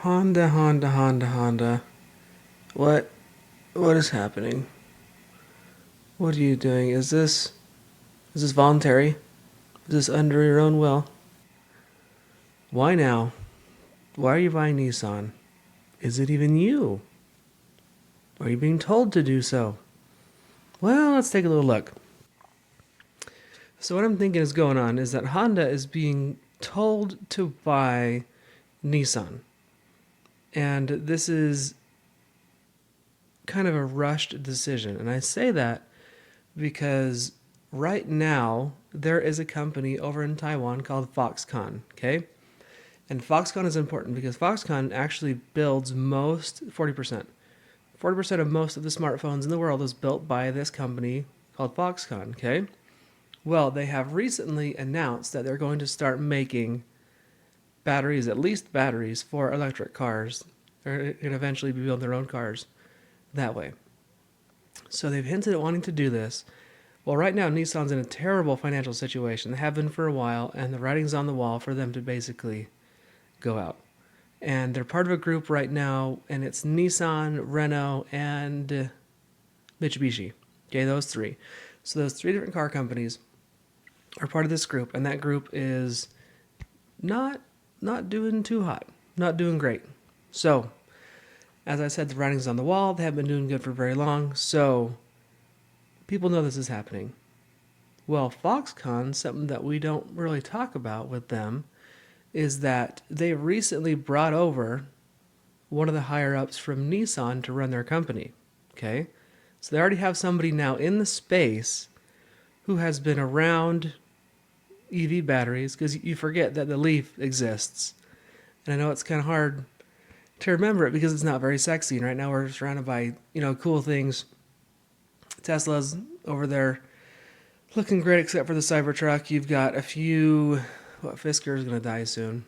Honda, Honda, Honda, Honda. What what is happening? What are you doing? Is this voluntary? Is this under your own will? Why now? Why are you buying Nissan? Is it even you? Are you being told to do so? Well, let's take a little look. So what I'm thinking is going on is that Honda is being told to buy Nissan. And this is kind of a rushed decision. And I say that because right now there is a company over in Taiwan called Foxconn, okay? And Foxconn is important because Foxconn actually builds most 40% of most of the smartphones in the world is built by this company called Foxconn, okay? Well, they have recently announced that they're going to start making batteries, at least batteries for electric cars. They're going to eventually be building their own cars that way. So they've hinted at wanting to do this. Well, right now, Nissan's in a terrible financial situation. They have been for a while, and the writing's on the wall for them to basically go out. And they're part of a group right now, and it's Nissan, Renault, and Mitsubishi. Okay, those three. So those three different car companies are part of this group, and that group is not not doing too hot, not doing great. So, as I said, the writing's on the wall. They haven't been doing good for very long, so people know this is happening. Well, Foxconn, something that we don't really talk about with them, is that they recently brought over one of the higher ups from Nissan to run their company. Okay? So they already have somebody now in the space who has been around EV batteries because you forget that the Leaf exists. And I know it's kind of hard to remember it because it's not very sexy. And right now we're surrounded by, cool things. Tesla's over there looking great except for the Cybertruck. You've got a few. Fisker is going to die soon.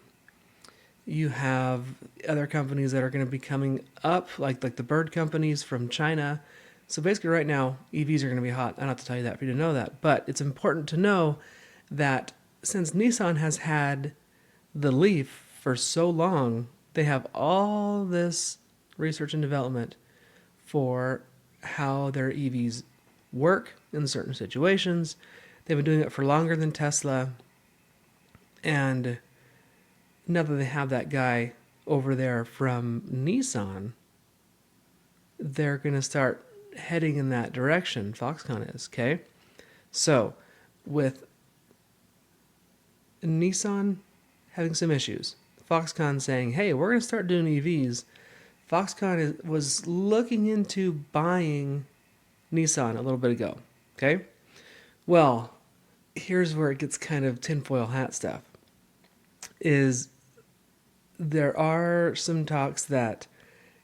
You have other companies that are going to be coming up, like the bird companies from China. So basically, right now, EVs are going to be hot. I don't have to tell you that for you to know that. But it's important to know that since Nissan has had the Leaf for so long, they have all this research and development for how their EVs work in certain situations. They've been doing it for longer than Tesla. And now that they have that guy over there from Nissan, they're going to start heading in that direction. Foxconn is, okay? So, with Nissan having some issues, Foxconn saying, hey, we're going to start doing EVs. Foxconn was looking into buying Nissan a little bit ago, okay? Well, here's where it gets kind of tinfoil hat stuff. Is there are some talks that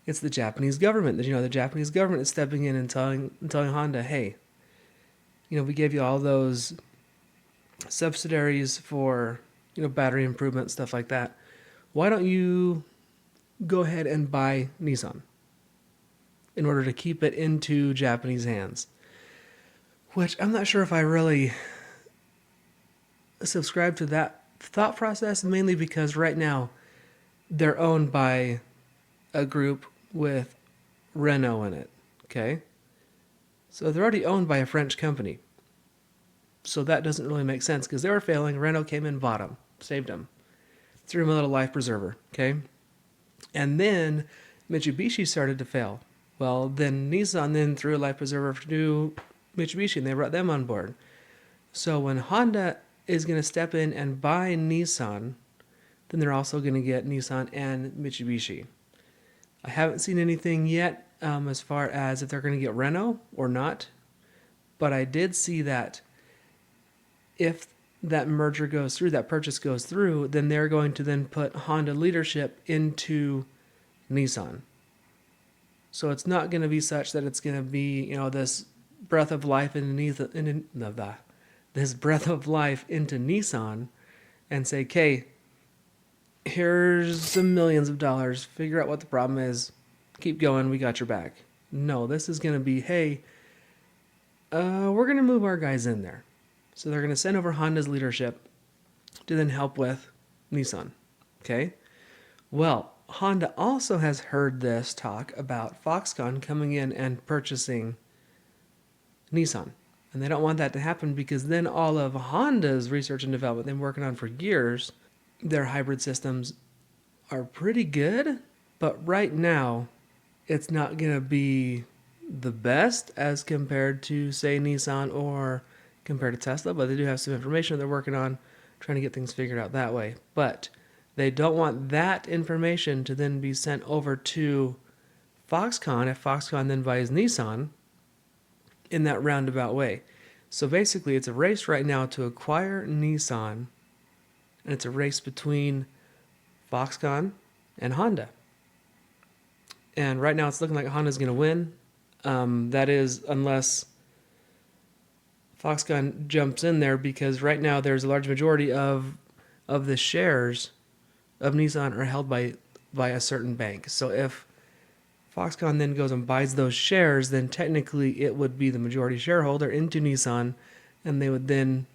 it's the Japanese government. That the Japanese government is stepping in and telling Honda, hey, we gave you all those subsidiaries for battery improvement, stuff like that. Why don't you go ahead and buy Nissan in order to keep it into Japanese hands? Which I'm not sure if I really subscribe to that thought process, mainly because right now they're owned by a group with Renault in it, okay? So they're already owned by a French company. So that doesn't really make sense because they were failing. Renault came in, bought them, saved them, threw them a little life preserver, okay? And then Mitsubishi started to fail. Well, then Nissan then threw a life preserver to Mitsubishi and they brought them on board. So when Honda is going to step in and buy Nissan, then they're also going to get Nissan and Mitsubishi. I haven't seen anything yet as far as if they're going to get Renault or not, but I did see that if that merger goes through, that purchase goes through, then they're going to then put Honda leadership into Nissan. So it's not going to be such that it's going to be, this breath of life this breath of life into Nissan and say, okay, here's some millions of dollars. Figure out what the problem is. Keep going. We got your back. No, this is going to be, hey, we're going to move our guys in there. So they're going to send over Honda's leadership to then help with Nissan. Okay? Well, Honda also has heard this talk about Foxconn coming in and purchasing Nissan. And they don't want that to happen because then all of Honda's research and development they've been working on for years, their hybrid systems are pretty good. But right now, it's not going to be the best as compared to, say, Nissan or compared to Tesla. But they do have some information they're working on, trying to get things figured out that way. But they don't want that information to then be sent over to Foxconn if Foxconn then buys Nissan in that roundabout way. So basically, it's a race right now to acquire Nissan, and it's a race between Foxconn and Honda. And right now, it's looking like Honda's going to win. That is, unless Foxconn jumps in there, because right now there's a large majority of the shares of Nissan are held by a certain bank. So if Foxconn then goes and buys those shares, then technically it would be the majority shareholder into Nissan, and they would then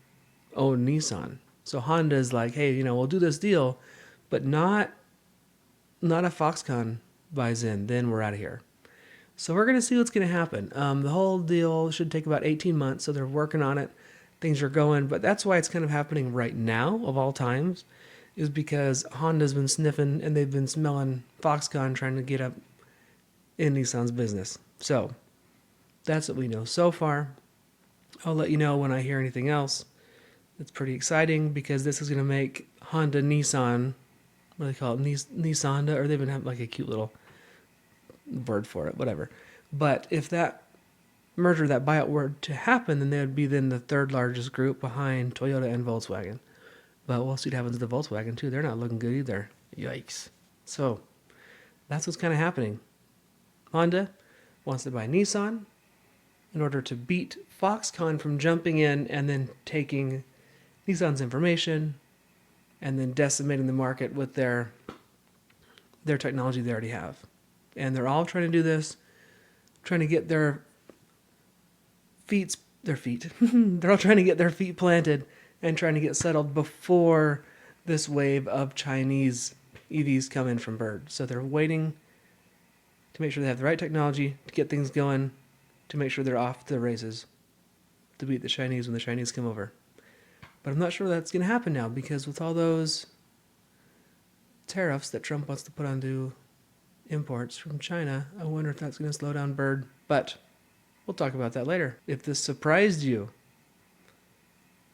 own Nissan. So Honda's like, hey, we'll do this deal, but not if Foxconn buys in, then we're out of here. So we're going to see what's going to happen. The whole deal should take about 18 months, so they're working on it. Things are going, but that's why it's kind of happening right now, of all times, is because Honda's been sniffing and they've been smelling Foxconn trying to get up in Nissan's business. So that's what we know so far. I'll let you know when I hear anything else. It's pretty exciting because this is going to make Honda Nissan, what do they call it, Nissanda, or they even have like a cute little word for it, whatever. But if that merger, that buyout were to happen, then they would be then the third largest group behind Toyota and Volkswagen. But we'll see what happens to the Volkswagen too. They're not looking good either. Yikes. So that's what's kind of happening. Honda wants to buy Nissan in order to beat Foxconn from jumping in and then taking Nissan's information and then decimating the market with their technology they already have. And they're all trying to do this, trying to get their feet. They're all trying to get their feet planted and trying to get settled before this wave of Chinese EVs come in from Bird. So they're waiting to make sure they have the right technology to get things going, to make sure they're off to the races, to beat the Chinese when the Chinese come over. But I'm not sure that's going to happen now, because with all those tariffs that Trump wants to put onto imports from China, I wonder if that's going to slow down Bird. But we'll talk about that later. If this surprised you,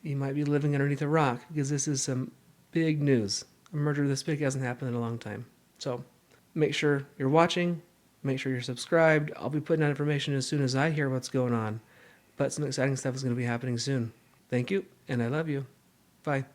you might be living underneath a rock, because this is some big news. A merger this big hasn't happened in a long time. So make sure you're watching. Make sure you're subscribed. I'll be putting out information as soon as I hear what's going on. But some exciting stuff is going to be happening soon. Thank you, and I love you. Bye.